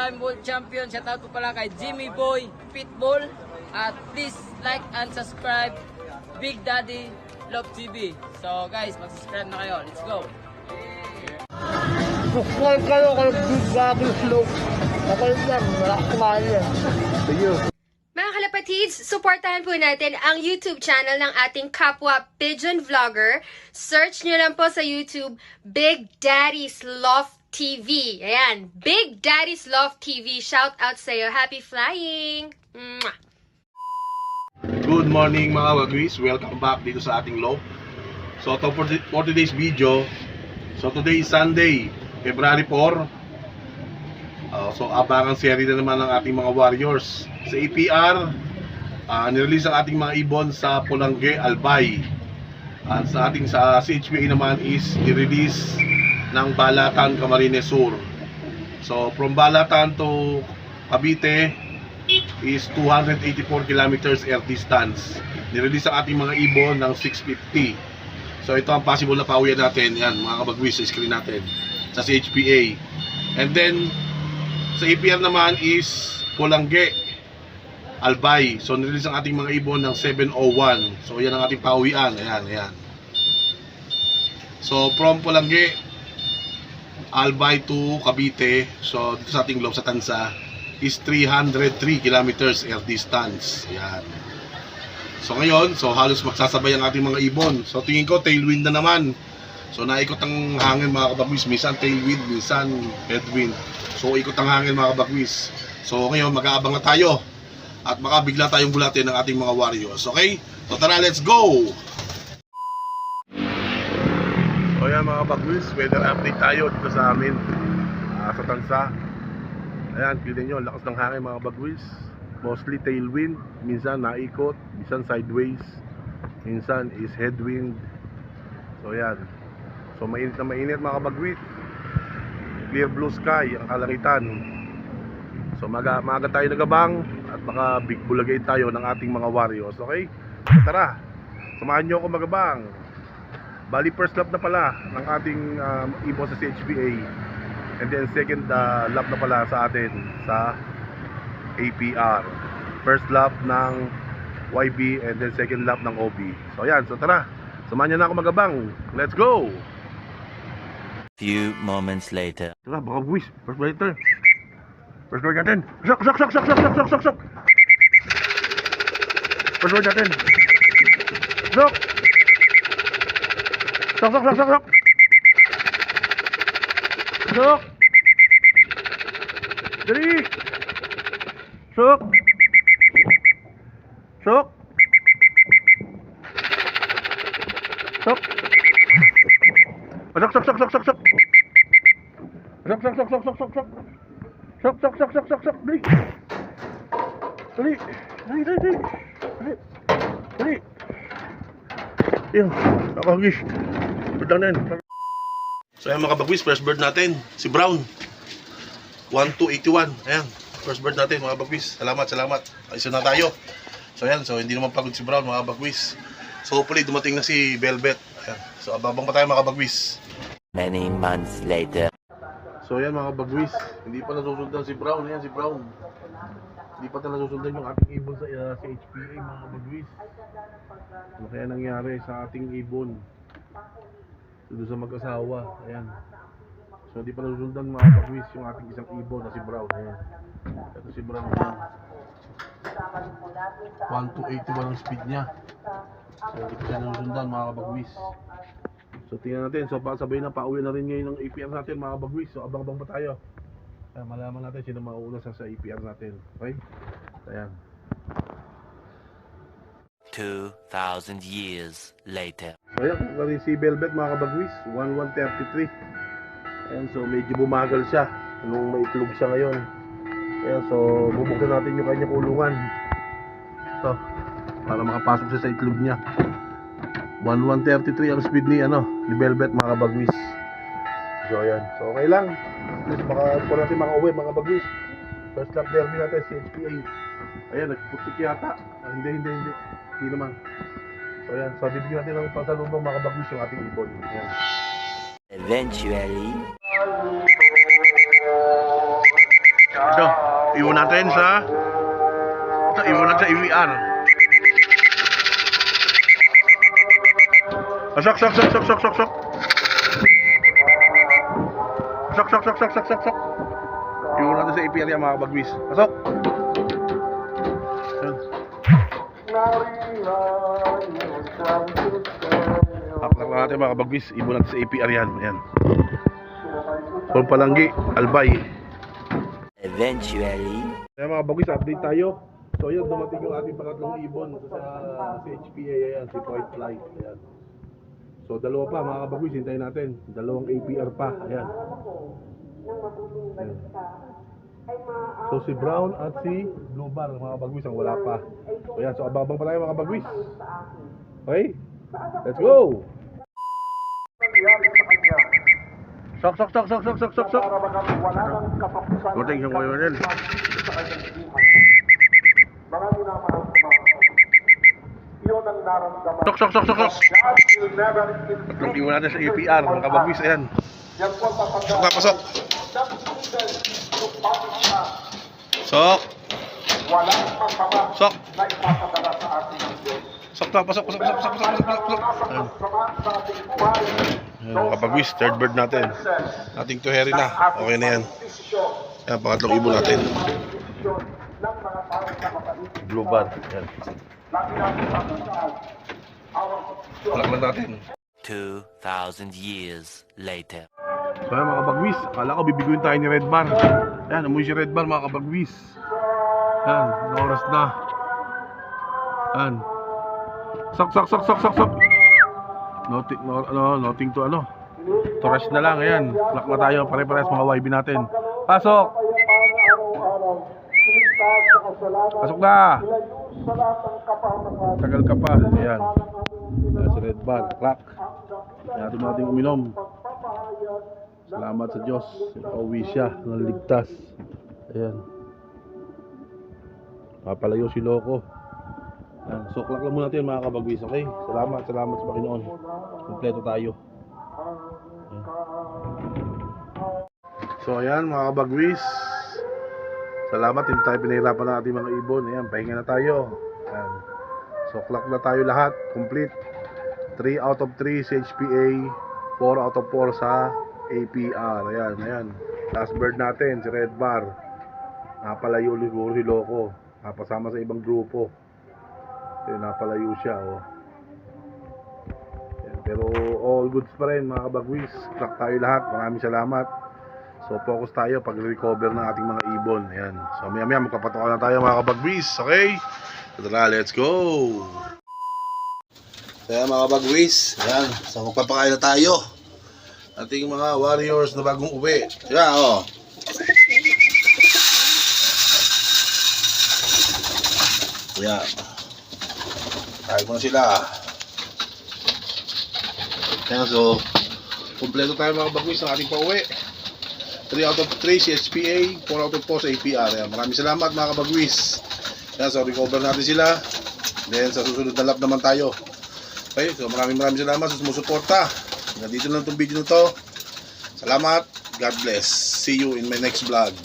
4-time world champion. Shout out po pala kay Jimmy Boy Pitbull. At please like and subscribe Big Daddy Love TV. So guys, mag-subscribe na kayo. Let's go. Subscribe kayo kay Big Daddy Love. Okay lang, wala kumain yan. Thank you. Mga kalapatids, supportahan po natin ang YouTube channel ng ating kapwa Pigeon Vlogger. Search nyo lang po sa YouTube, Big Daddy's Love TV. Ayan, Big Daddy's Love TV. Shout out sa'yo. Happy flying! Mwah! Good morning mga wagwis, welcome back dito sa ating loop. So for today's video, so today is Sunday, February 4. So abangan series na naman ng ating mga warriors. Sa APR, nirelease ang ating mga ibon sa Pulangge, Albay. At sa ating sa CHPA naman is nirelease ng Balatan, Camarines Sur. So from Balatan to Cavite is 284 kilometers air distance. Nirelease ang ating mga ibon ng 650. So ito ang possible na pauwian natin. Yan mga kabagwis sa screen natin sa CHPA. And then sa APR naman is Pulangge, Albay. So nirelease ang ating mga ibon ng 701. So yan ang ating pauwian. Ayan. So from Pulangge, Albay to Cavite, so dito sa ating loob sa Tansa is 303 kilometers air distance. Ayan. So ngayon, so halos magsasabay ang ating mga ibon. So tingin ko tailwind na naman. So naikot ang hangin mga kabagwis, minsan tailwind, minsan headwind. So ikot ang hangin mga kabagwis. So ngayon mag-aabang na tayo at baka bigla tayong bulatin ng ating mga warriors. Okay? So tara, let's go! So yan mga kabagwis, weather update tayo dito sa amin sa Tansa. Ayan, pili nyo, lakas ng hangin mga kabagwis. Mostly tailwind, minsan naikot, minsan sideways, minsan is headwind. So yan. So mainit na mainit mga kabagwis. Clear blue sky ang kalangitan. So maaga tayo nagabang at baka big bulagay tayo ng ating mga warriors. Okay? So, tara, samahan nyo ako magabang. Bali first lap na pala ng ating ibon sa CHPA. And then second lap na pala sa atin sa APR. First lap ng YB and then second lap ng OB. So ayan, so tara, samahan nyo na ako magabang. Let's go! Few moments later. Tara, baka buwis. First blighter. First word natin. Sok! First word natin. Sok! Sok! Sok! Dali! Sok! Sok! Sok! Sok! Dali! Yan, nakagis. Pagdanan. So ayan mga kabagwis, first bird natin, si Brown 1281, ayan, first bird natin mga kabagwis. Salamat, isa na tayo. So ayan, so hindi naman pagod si Brown mga kabagwis. So hopefully dumating na si Velvet. Ayan, so abang pa tayo mga kabagwis. Many months later. So ayan mga kabagwis, hindi pa nasusundan si Brown. Ayan si Brown, hindi pa nasusundan yung ating ibon sa HPA mga kabagwis. Ano kaya nangyari sa ating ibon doon sa mag-asawa? Ayan, so hindi pa nasusundan mga kabagwis yung ating isang ibon na si Brown. Ayan, ito si Brown. Ayan, 1281 ang speed niya. So hindi pa siya nasusundan mga kabagwis. So tingnan natin, so sabay na pauwi na rin ngayon ng APR natin mga kabagwis. So abang-abang pa tayo. Malaman natin sino mauuna sa APR natin. Okay? Ayan. 2,000 years later. So ayan, kung rin si Velvet mga kabagwis, 1133. Ayan, so medyo bumagal siya nung maitlog siya ngayon. Ayan, so bubuksan natin yung kanyang kulungan. So, para makapasok siya sa itlog niya. 1133 ang speed ni Velvet mga kabagwis. So ayan, so okay lang. At least baka natin makauwi mga kabagwis. First lap derby natin si HPA. Ayan, nagputik yata. Hindi naman. So ayan, so bibigyan natin ng pasalubong mga kabagwis yung ating ibon. Ayan. Eventually. Ito. iwan natin sa EVR. Sok. Sok. Iwan natin sa EVR yan mga kabagwis. Pasok. Ayan. Haklak na natin mga kabagwis. Iwan natin sa EVR yan. Ayan. Son Palanggi, Albay. Eventually. Kaya mga bagwis, update tayo. So yun, dumating yung ating pangatlong ibon sa HPA, ayan, si White Flight. Ayan. So dalawa pa mga kabagwis, hintayin natin. Dalawang APR pa, ayan. Ayan. So si Brown at si Blue Bar, mga kabagwis, ang wala pa. So ayan, so abang-abang pa tayo mga kabagwis. Okay? Let's go! Sok. Dumating yung kayo nil. Sok. Tatlong iwan natin sa APR, mga kabagwis, ayan. Sok na, pasok. Sok. Sok na, pasok. Ayan. Ayan, mga kabagwis, third bird natin. Ating tuheri na, okay na yan. Ayan, pangatlong ibon natin. Blue bar, ayan. Palak lang natin. 2,000 years later. So ayan mga kabagwis, akala ko bibiguin tayo ni Red Bar. Ayan, umuwi si Red Bar mga kabagwis. Ayan, oras na. Ayan. Sok. Nothing to to rest na lang, ayan. Plak na tayo, pare-pares mga YB natin. Pasok na. Tagal ka pa, ayan. Ayan si Red Bar, crack. Ayan, ito natin uminom. Salamat sa Diyos, pauwi siya, naligtas. Ayan. Mapalayo si Loco. Ayan, suklak lang muna natin mga kabagwis, okay? Salamat sa Panginoon. Kompleto tayo. Ayan. So ayan mga kabagwis, salamat, hindi tayo pinahirapan ng ating mga ibon. Ayan, pahinga na tayo. Ayan. Suklak na tayo lahat, complete. 3 out of 3 sa HPA, 4 out of 4 sa APR. Ayan. Last bird natin, si Red Bar. Napalayo siguro si Loco. Napasama sa ibang grupo. Ayun, napalayo siya, oh. Ayan, pero all goods pa rin mga kabagwis. Crack tayo lahat. Maraming salamat. So focus tayo pag-recover ng ating mga ibon. Ayan. So maya magpapatokan na tayo mga kabagwis. Okay? So tara, let's go! Kaya mga kabagwis, ayan. So magpapakain na tayo. Ating mga warriors na bagong uwi. Ayan, oh. Ayan. Kain mo na sila. Ayan, so kompleto tayo mga kabagwis ng ating pauwi. 3 out of 3 si HPA, 4 out of 4 sa APR. Ayan, maraming salamat mga kabagwis. Ayan, so recover natin sila. Then sa susunod na lap naman tayo. Okay, so maraming salamat sa sumusuporta. Hanggang dito lang itong video na to. Salamat. God bless. See you in my next vlog.